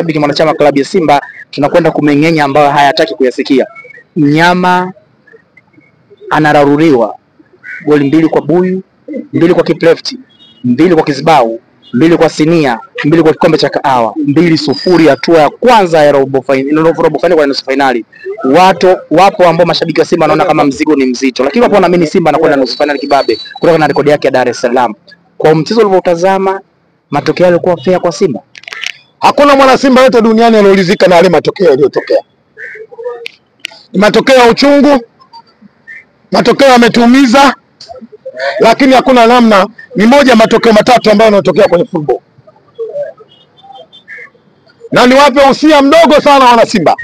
shabiki mwanachama klabu ya Simba tunakwenda kumengenya ambayo hayataki kuyasikia. Mnyama anararuriwa goli 2 kwa buyu, 2 kwa kiplefti, 2 kwa kizibau, 2 kwa sinia, 2 kwa kikombe cha kahawa, 2-0 hatua ya kwanza ya robo finali kwa nusu finali. Wapo ambao mashabiki wa Simba wanaona kama mzigo ni mzito, lakini wapo wanaamini Simba anakwenda nusu finali kibabe kutoka na rekodi yake ya Dar es Salaam. Kwa mchezo ulivyotazama, matokeo yalikuwa fair kwa Simba. Hakuna mwana Simba yote duniani aliolizika na yale matokeo yaliyotokea. Ni matokeo ya uchungu, matokeo yametuumiza, lakini hakuna namna. Ni moja ya matokeo matatu ambayo yanatokea kwenye football. Na niwape usia mdogo sana wana Simba.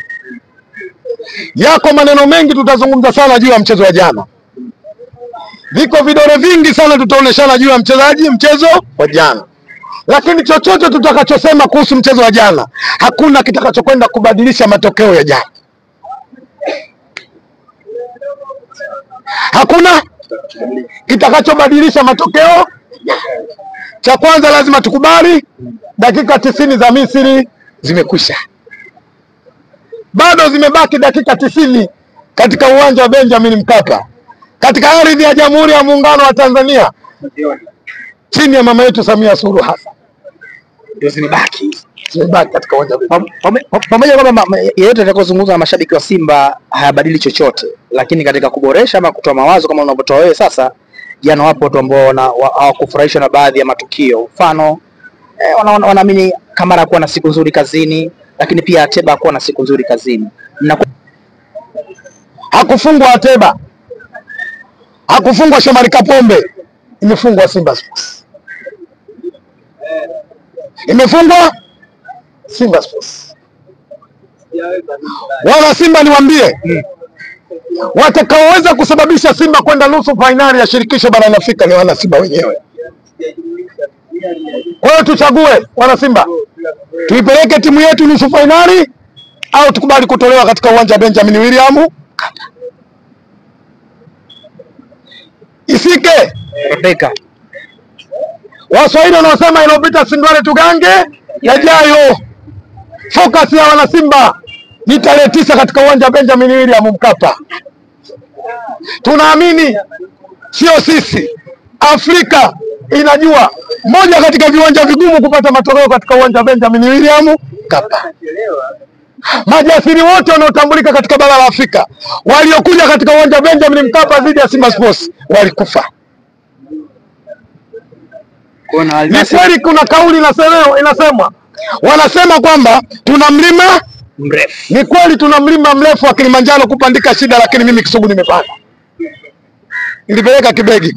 Yako maneno mengi tutazungumza sana juu ya mchezo wa jana. Viko vidole vingi sana tutaoneshana juu ya mchezo wa jana. Lakini chochote tutakachosema kuhusu mchezo wa jana, hakuna kitakachokwenda kubadilisha matokeo ya jana. Hakuna kitakachobadilisha matokeo. Cha kwanza lazima tukubali, dakika 90 za Misri zimekwisha. Bado zimebaki dakika 90 katika uwanja wa Benjamin Mkapa, katika ardhi ya Jamhuri ya Muungano wa Tanzania, chini ya mama yetu Samia Suluhu Hassan. Ndio zimebaki katika uwanja. Pamoja kwamba yeyote atakayozungumza na mashabiki wa Simba hayabadili chochote, lakini katika kuboresha ama kutoa mawazo kama unavyotoa wewe sasa, jana wapo watu ambao hawakufurahishwa na baadhi ya matukio. Mfano wanaamini Kamara kuwa na siku nzuri kazini, lakini pia Ateba kuwa na siku nzuri kazini. Hakufungwa Ateba, hakufungwa Shomari Kapombe, imefungwa Simba Sports. Imefungwa Simba Sports. Wana Simba niwaambie, watakaoweza kusababisha Simba kwenda nusu finali ya shirikisho barani Afrika ni wana Simba wenyewe. Kwa hiyo tuchague wana Simba, tuipeleke timu yetu nusu finali au tukubali kutolewa katika uwanja wa Benjamin William. Isike Rebeka. Waswahili wanaosema ilopita sindwale tugange yajayo. Focus ya wana Simba ni tarehe 9 katika uwanja wa Benjamin William Mkapa. Tunaamini sio sisi, Afrika inajua moja katika viwanja vigumu kupata matokeo katika uwanja wa Benjamin William Mkapa. Majasiri wote wanaotambulika katika bara la Afrika waliokuja katika uwanja wa Benjamin Mkapa dhidi ya Simba Sports walikufa. Ni kweli kuna kauli inasemwa, wanasema kwamba tuna mlima mrefu. Ni kweli tuna mlima mrefu wa Kilimanjaro kupandika shida, lakini mimi Kisugu nimepanda. Nilipeleka kibegi.